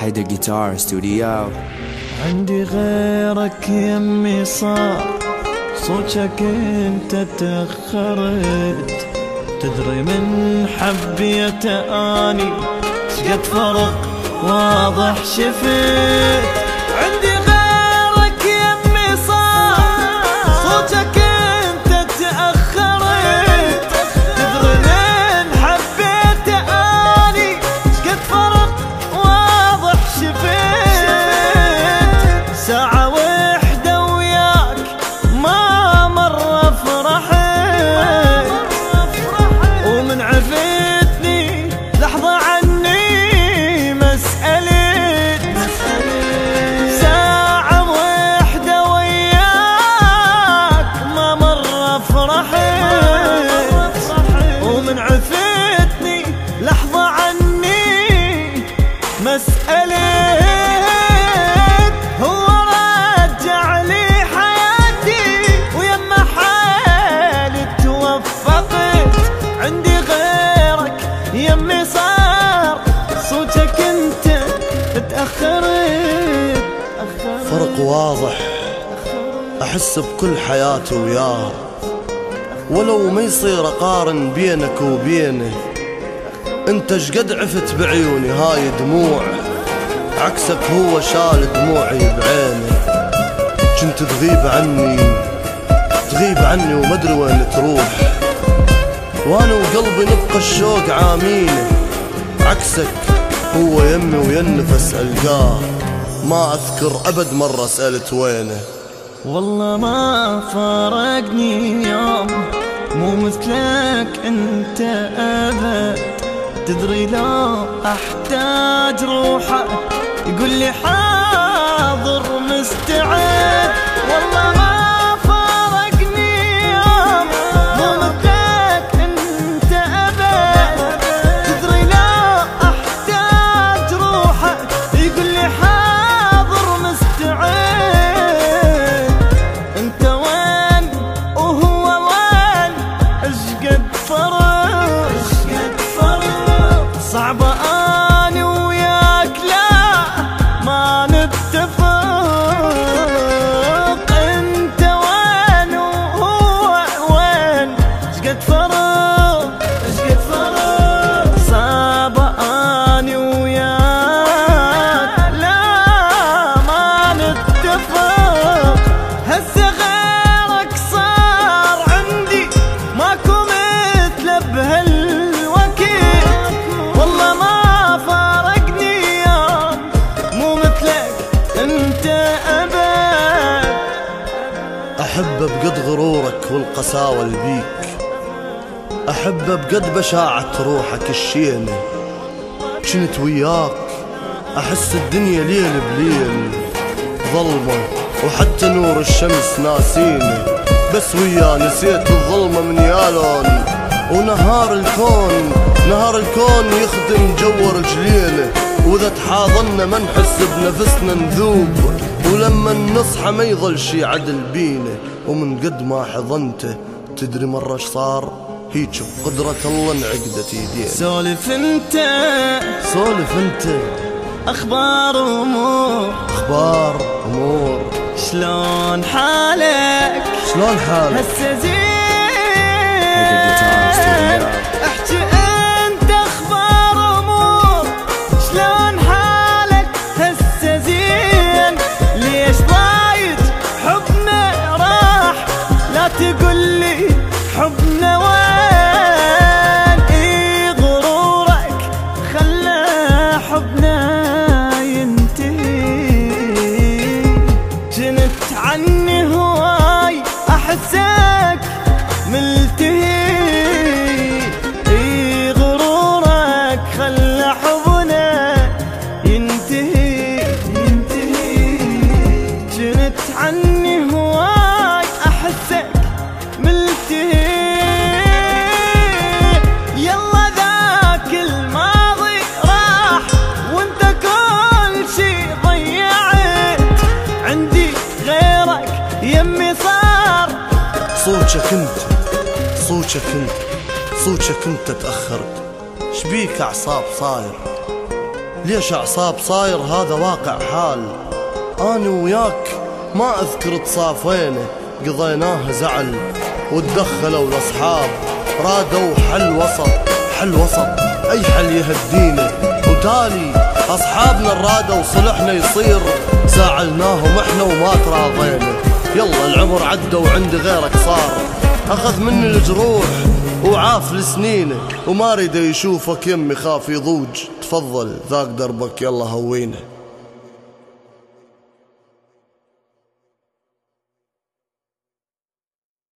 هيدا جيتار ستوديو. عندي غيرك يمي صار صوتك انت تأخرت، تدري من حبيته اني شقد فرق واضح شفت. عندي غيرك يمي صار صوتك انت تأخرت، تدري من حبيته اني شقد فرق واضح شفت. ساعة وحدة وياك ما مرة فرحت، ومن عفتني لحظة عني مسألة. ساعة وحدة وياك ما مرة فرحت، ومن عفتني لحظة عني مسألة. عندي غيرك يمي صار صوتك انت تأخرت. فرق واضح احس بكل حياتي وياه، ولو ما يصير اقارن بينك وبينه. انت شقد عفت بعيوني هاي دموع، عكسك هو شال دموعي بعينه. كنت تغيب عني ومدري وين تروح، وانا وقلبي نبقى الشوق عامينه. عكسك هو يمي وينفس القاه، ما اذكر ابد مرة سألت وينه. والله ما فارقني يوم، مو مثلك انت ابد. تدري لو احتاج روحه يقول لي حاضر مستعد. والله ما صعبة أنا وياك لا ما نتفق. أنت وين وهو وين، شقد فرق صعبة أنا وياك لا ما نتفق. هسه غيرك صار عندي ماكو مثله بهالوقت. والله ما فارقني يوم، مو مثلك انت ابد. احب بقد غرورك والقساوة البيك، احب بقد بشاعة روحك الشينة. كنت وياك احس الدنيا ليل بليل ظلمة، وحتى نور الشمس ناسيني. بس وياه نسيت الظلمة من يالون، ونهار الكون يخدم جور رجلينا. واذا تحاضنا ما نحس بنفسنا نذوب، ولما نصحى ما يظل شي عدل بينا. ومن قد ما حضنته تدري مرة ايش صار، هيك بقدرة الله انعقدت يدينا. سولف انت اخبار امور شلون حالك هسه زين. احكي انت اخبار امور شلون حالك هسه زين. ليش ضايج حبنا راح، لا تقولي حبنا وين. اي غرورك خلى حبنا ينتهي. جنت عني هواي احسك ملتهي. اي غرورك خلى حبنا ينتهي. جنت عني هواي احسك ملتهي. يلا ذاك الماضي راح وانت كل شي ضيعت. عندي غيرك يمي صار صوتك انت تأخرت. شبيك اعصاب صاير ليش أعصاب صاير هذا واقع حال. أنا وياك ما أذكر تصافينا قضيناها زعل، وتدخلوا الأصحاب رادوا حل وسط أي حل يهدينا، وتالي أصحابنا الرادة وصلحنا يصير زعلناهم احنا وما تراضينا. يلا العمر عدى وعند غيرك صار، أخذ مني الجروح وعاف لسنينه، وما ريده يشوفك يمي خاف يضوج. تفضل ذاك دربك يلا هوينه.